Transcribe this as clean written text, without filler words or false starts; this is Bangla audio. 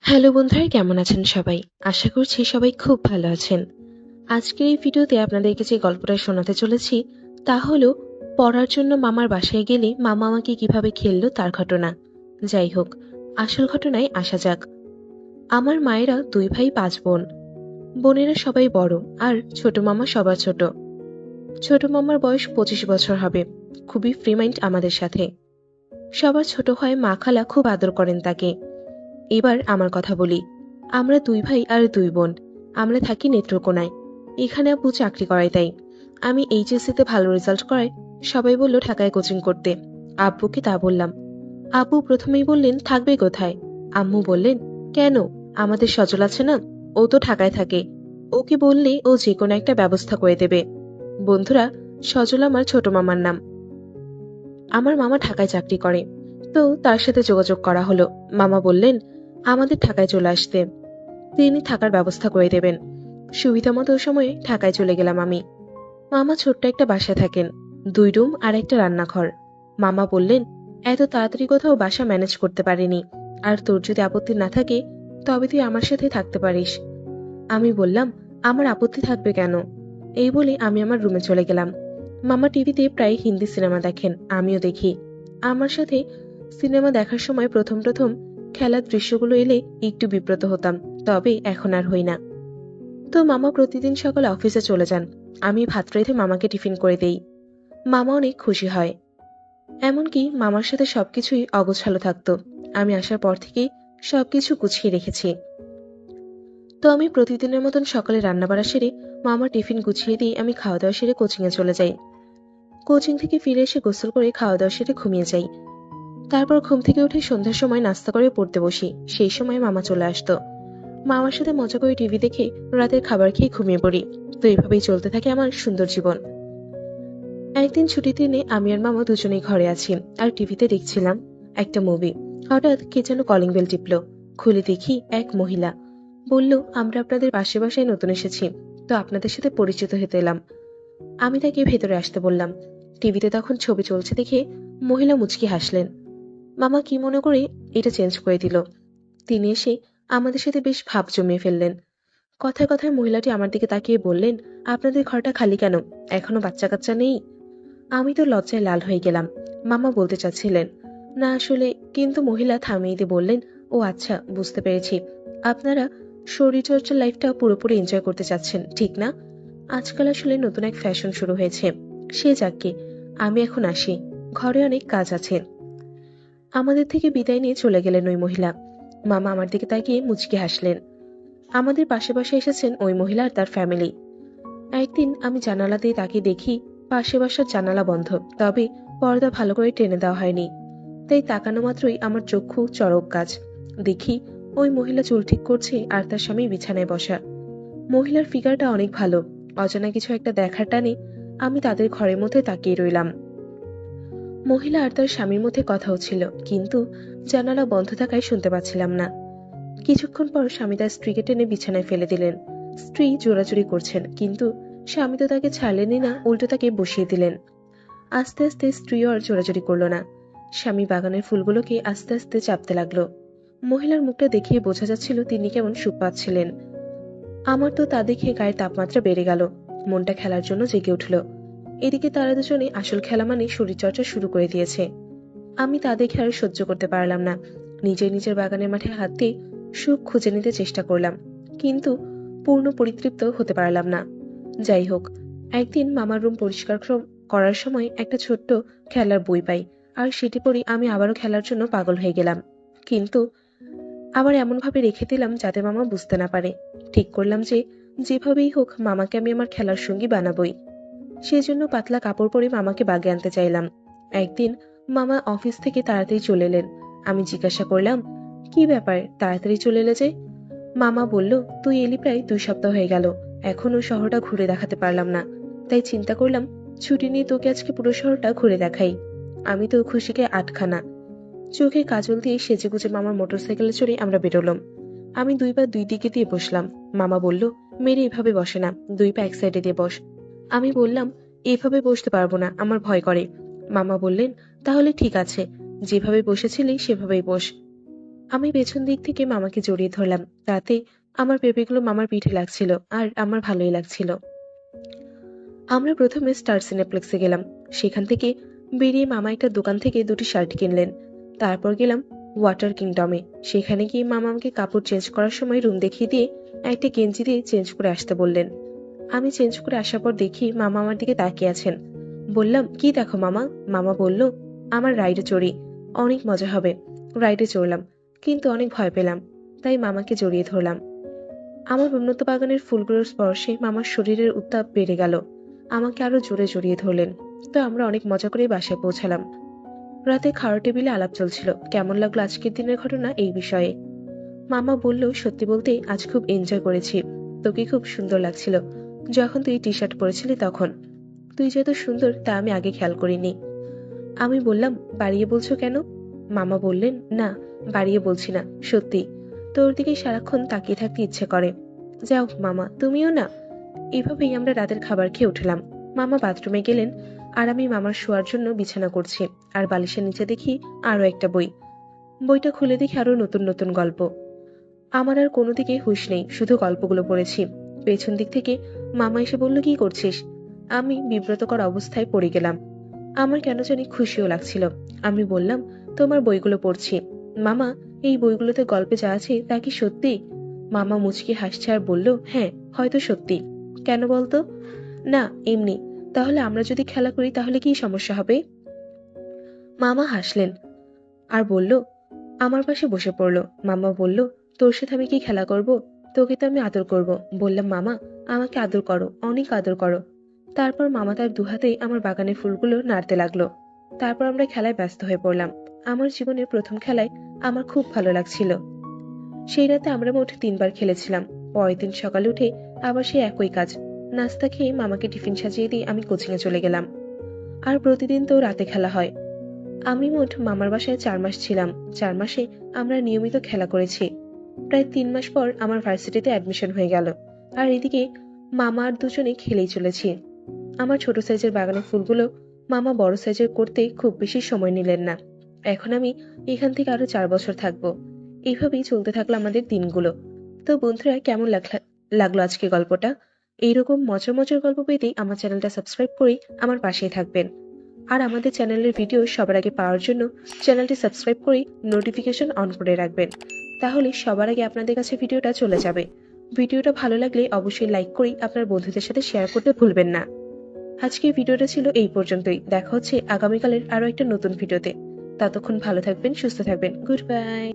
হ্যালো বন্ধুরা, কেমন আছেন সবাই? আশা করছি সবাই খুব ভালো আছেন। আজকের এই ভিডিওতে আপনাদেরকে যে গল্পটা শোনাতে চলেছি তা হলো পড়ার জন্য মামার বাসায় গেলে মামা আমাকে কিভাবে খেললো তার ঘটনা। যাই হোক, আসল ঘটনায় আসা যাক। আমার মায়েরা 2 ভাই 5 বোন। বোনেরা সবাই বড়, আর ছোট মামা সবার ছোট। ছোট মামার বয়স 25 বছর হবে। খুবই ফ্রি মাইন্ড আমাদের সাথে। সবার ছোট হয় মা খালা খুব আদর করেন তাকে। এবার আমার কথা বলি। আমরা 2 ভাই আর 2 বোন। আমরা থাকি নেত্রকোনায়। এখানে আব্বু চাকরি করায় তাই। আমি এইচএসসি তে ভালো রেজাল্ট করায় সবাই বলল ঢাকায় কোচিং করতে। আব্বুকে তা বললাম। আব্বু প্রথমেই বললেন থাকবে কোথায়? আম্মু বললেন, কেন? আমাদের সজল আছে না? ও তো ঢাকায় থাকে। ওকে বললেই ও যে কোনো একটা ব্যবস্থা করে দেবে। বন্ধুরা, সজল আমার ছোট মামার নাম। আমার মামা ঢাকায় চাকরি করে, তো তার সাথে যোগাযোগ করা হলো। মামা বললেন আমাদের ঢাকায় চলে আসতে, তিনি থাকার ব্যবস্থা করে দেবেন। সুবিধা মতো সময়ে ঢাকায় চলে গেলাম আমি। মামা ছোট্ট একটা বাসায় থাকেন, 2 রুম আর একটা রান্নাঘর। মামা বললেন এত তাড়াতাড়ি কোথাও বাসা ম্যানেজ করতে পারিনি, আর তোর যদি আপত্তি না থাকে তবে তুই আমার সাথে থাকতে পারিস। আমি বললাম আমার আপত্তি থাকবে কেন? এই বলে আমি আমার রুমে চলে গেলাম। মামা টিভিতে প্রায় হিন্দি সিনেমা দেখেন, আমিও দেখি। আমার সাথে সিনেমা দেখার সময় প্রথম প্রথম খেলার দৃশ্যগুলো এলে একটু বিব্রত হতাম, তবে এখন আর হই না। তো মামা প্রতিদিন সকালে অফিসে চলে যান। আমি ভাত রেঁধে মামাকে টিফিন করে দেই। মামা অনেক খুশি হয়। এমনকি মামার সাথে সবকিছুই অগোছালো থাকতো। আমি আসার পর থেকেই সবকিছু গুছিয়ে রেখেছি। তো আমি প্রতিদিনের মতন সকালে রান্নাবাড়া সেরে মামার টিফিন গুছিয়ে দিয়ে আমি খাওয়া দাওয়া সেরে কোচিং এ চলে যাই। কোচিং থেকে ফিরে এসে গোসল করে খাওয়া দাওয়া সেরে ঘুমিয়ে যাই। তারপর ঘুম থেকে উঠে সন্ধ্যার সময় নাস্তা করে পড়তে বসি। সেই সময় মামা চলে আসতো। মামার সাথে মজা করে টিভি দেখে রাতের খাবার খেয়ে ঘুমিয়ে পড়ি। তো এভাবেই চলতে থাকে আমার সুন্দর জীবন। একদিন ছুটির দিনে আমি আর মামা দুজনেই ঘরে আছি, আর টিভিতে দেখছিলাম একটা মুভি। হঠাৎ কে যেন কলিং বেল টিপলো। খুলে দেখি এক মহিলা। বলল আমরা আপনাদের পাশে বাসায় নতুন এসেছি, তো আপনাদের সাথে পরিচিত হতে এলাম। আমি তাকে ভেতরে আসতে বললাম। টিভিতে তখন ছবি চলছে দেখে মহিলা মুচকি হাসলেন। মামা কি মনে করে এটা চেঞ্জ করে দিল। তিনি এসে আমাদের সাথে বেশ ভাব জমিয়ে ফেললেন। কথায় কথায় মহিলাটি আমার দিকে তাকিয়ে বললেন, আপনাদের ঘরটা খালি কেন? এখনো বাচ্চা কাচ্চা নেই? আমি তো লজ্জায় লাল হয়ে গেলাম। মামা বলতে চাচ্ছিলেন না আসলে, কিন্তু মহিলা থামিয়ে দিয়ে বললেন, ও আচ্ছা, বুঝতে পেরেছি। আপনারা শরীরচর্চার লাইফটা পুরোপুরি এনজয় করতে চাচ্ছেন, ঠিক না? আজকাল আসলে নতুন এক ফ্যাশন শুরু হয়েছে। সে যাকে, আমি এখন আসি, ঘরে অনেক কাজ আছে। আমাদের থেকে বিদায় নিয়ে চলে গেলেন ওই মহিলা। মামা আমার দিকে তাকিয়ে মুচকি হাসলেন। আমাদের পাশে পাশে এসেছেন ওই মহিলা আর তার ফ্যামিলি। একদিন আমি জানালা দিয়ে তাকিয়ে দেখি পাশে বাসার জানালা বন্ধ, তবে পর্দা ভালো করে টেনে দেওয়া হয়নি। তাই তাকানো মাত্রই আমার চক্ষু চড়ক গাছ। দেখি ওই মহিলা চুল ঠিক করছে আর তার স্বামী বিছানায় বসা। মহিলার ফিগারটা অনেক ভালো। অজানা কিছু একটা দেখার টানে আমি তাদের ঘরের মধ্যে তাকিয়ে রইলাম। মহিলা আর তার স্বামীর মধ্যে কথা হচ্ছিল, কিন্তু জানালা বন্ধ থাকায় শুনতে পাচ্ছিলাম না। কিছুক্ষণ পর স্বামী তার স্ত্রীকে টেনে বিছানায় ফেলে দিলেন। স্ত্রী জোরাজুরি করছেন, কিন্তু স্বামী তো তাকে ছাড়লেনই না, উল্টো তাকে বসিয়ে দিলেন। আস্তে আস্তে স্ত্রীও আর জোরাজুরি করল না। স্বামী বাগানের ফুলগুলোকে আস্তে আস্তে চাপতে লাগলো। মহিলার মুখটা দেখিয়ে বোঝা যাচ্ছিল তিনি কেমন সুখ পাচ্ছিলেন। আমার তো তা দেখে গায়ের তাপমাত্রা বেড়ে গেল। মনটা খেলার জন্য জেগে উঠল। এদিকে তারা দুজনে আসল খেলা মানে শরীরচর্চা শুরু করে দিয়েছে। আমি তা দেখে আর সহ্য করতে পারলাম না। নিজের নিজের বাগানের মাঠে হাত দিয়ে সুখ খুঁজে নিতে চেষ্টা করলাম, কিন্তু পূর্ণ পরিতৃপ্ত হতে পারলাম না। যাই হোক, একদিন মামার রুম পরিষ্কার করার সময় একটা ছোট্ট খেলার বই পাই, আর সেটি পড়ি আমি আবারও খেলার জন্য পাগল হয়ে গেলাম। কিন্তু আবার এমন ভাবে রেখে দিলাম যাতে মামা বুঝতে না পারে। ঠিক করলাম যে যেভাবেই হোক মামাকে আমি আমার খেলার সঙ্গী বানাবই। সেজন্য পাতলা কাপড় পরে মামাকে বাগে আনতে চাইলাম। একদিন মামা অফিস থেকে তাড়াতাড়ি চলে এলেন। আমি জিজ্ঞাসা করলাম, কি ব্যাপার তাড়াতাড়ি চলে এলে যে? মামা বলল, তুই এলি প্রায় 2 সপ্তাহ হয়ে গেল, এখনো শহরটা ঘুরে দেখাতে পারলাম না। তাই চিন্তা করলাম ছুটি নিয়ে তোকে আজকে পুরো শহরটা ঘুরে দেখাই। আমি তো খুশিকে আটখানা। চোখে কাজল দিয়ে সেজেগুজে মামার মোটরসাইকেলে চড়ে আমরা বেরোলাম। আমি 2 পা 2 দিকে দিয়ে বসলাম। মামা বলল, মেরে এভাবে বসে না, 2 পা এক সাইডে দিয়ে বস। আমি বললাম, এভাবে বসতে পারবো না, আমার ভয় করে। মামা বললেন, তাহলে ঠিক আছে, যেভাবে বসেছিলি সেভাবেই বস। আমি পেছন দিক থেকে মামাকে জড়িয়ে ধরলাম। তাতে আমার পেঁপেগুলো মামার পিঠে লাগছিল আর আমার ভালোই লাগছিল। আমরা প্রথমে স্টার সিনেপ্লেক্সে গেলাম। সেখান থেকে বেরিয়ে মামা একটা দোকান থেকে দুটি শার্ট কিনলেন। তারপর গেলাম ওয়াটার কিংডমে। সেখানে গিয়ে মামা আমাকে কাপড় চেঞ্জ করার সময় রুম দেখিয়ে দিয়ে একটা গেঞ্জি দিয়ে চেঞ্জ করে আসতে বললেন। আমি চেঞ্জ করে আসার পর দেখি মামা আমার দিকে তাকিয়ে আছেন। বললাম, কি দেখো মামা? মামা বলল, আমার রাইডে চড়ি, অনেক মজা হবে। রাইডে চড়লাম, কিন্তু অনেক ভয় পেলাম, তাই মামাকে জড়িয়ে ধরলাম। আমার উন্নত বাগানের ফুলগুলোর স্পর্শে মামার শরীরের উত্তাপ বেড়ে গেল। আমাকে আরো জোরে জড়িয়ে ধরলেন। তো আমরা অনেক মজা করে বাসায় পৌঁছালাম। রাতে খাওয়ার টেবিলে আলাপ চলছিল কেমন লাগলো আজকের দিনের ঘটনা এই বিষয়ে। মামা বলল, সত্যি বলতে আজ খুব এনজয় করেছি। তোকে খুব সুন্দর লাগছিল যখন তুই টি শার্ট পরেছিলি তখন। তুই যত সুন্দর তা আমি আগে খেয়াল করিনি। আমি বললাম, বাড়িয়ে বলছো কেন? মামা বললেন, না বাড়িয়ে বলছি না, সত্যি তোর দিকে সারাক্ষণ তাকিয়ে থাকতে ইচ্ছে করে। যাও মামা, তুমিও না। এভাবেই আমরা রাতের খাবার খেয়ে উঠলাম। মামা বাথরুমে গেলেন আর আমি মামার শোয়ার জন্য বিছানা করছি। আর বালিশের নিচে দেখি আরো একটা বই। বইটা খুলে দেখি আরো নতুন নতুন গল্প। আমার আর কোনো দিকে হুঁশ নেই, শুধু গল্পগুলো পড়েছি। পেছন দিক থেকে মামা এসে বলল, কি করছিস? আমি বিব্রতকর অবস্থায় পড়ে গেলাম। আমার কেন জানি খুশিও লাগছিল। আমি বললাম, তোমার বইগুলো পড়ছি। মামা, এই বইগুলোতে গল্পে যা আছে তা কি সত্যি? মামা মুচকি হাসছে আর বলল, হ্যাঁ হয়তো সত্যি। কেন বলতো? না, এমনি। তাহলে আমরা যদি খেলা করি তাহলে কি সমস্যা হবে? মামা হাসলেন আর বলল, আমার পাশে বসে পড়লো। মামা বলল, তোর সাথে আমি কি খেলা করব? তোকে তো আমি আদর করব। বললাম, মামা আমাকে আদর করো, অনেক আদর করো। তারপর মামা তার দুহাতে আমার বাগানের ফুলগুলো নাড়তে লাগলো। তারপর আমরা খেলায় ব্যস্ত হয়ে পড়লাম। আমার জীবনের প্রথম খেলায় আমার খুব ভালো লাগছিল। সেই রাতে আমরা মোট 3বার খেলেছিলাম। পরের দিন সকালে উঠে আবার সেই একই কাজ। নাস্তা খেয়ে মামাকে টিফিন সাজিয়ে দিয়ে আমি কোচিংয়ে চলে গেলাম। আর প্রতিদিন তো রাতে খেলা হয়। আমি মোট মামার বাসায় 4 মাস ছিলাম। 4 মাসে আমরা নিয়মিত খেলা করেছি। প্রায় 3 মাস পর আমার ভার্সিটিতে অ্যাডমিশন হয়ে গেল। আর এদিকে মামা আর দুজনে খেলেই চলেছি। আমার ছোট সাইজের বাগানের ফুলগুলো মামা বড় সাইজের করতে খুব বেশি সময় নিলেন না। এখন আমি এখান থেকে আরো 4 বছর থাকবো। এইভাবেই চলতে থাকলো আমাদের দিনগুলো। তো বন্ধুরা, কেমন লাগলো আজকে গল্পটা? এইরকম মজার মজার গল্প পেতে আমার চ্যানেলটা সাবস্ক্রাইব করে আমার পাশেই থাকবেন। আর আমাদের চ্যানেলের ভিডিও সবার আগে পাওয়ার জন্য চ্যানেলটি সাবস্ক্রাইব করে নোটিফিকেশন অন করে রাখবেন। তাহলে সবার আগে আপনাদের কাছে ভিডিওটা চলে যাবে। ভিডিওটা ভালো লাগলে অবশ্যই লাইক করে আপনার বন্ধুদের সাথে শেয়ার করতে ভুলবেন না। আজকের ভিডিওটা ছিল এই পর্যন্তই। দেখা হচ্ছে আগামীকালের আরো একটা নতুন ভিডিওতে। ততক্ষণ ভালো থাকবেন, সুস্থ থাকবেন। Good bye.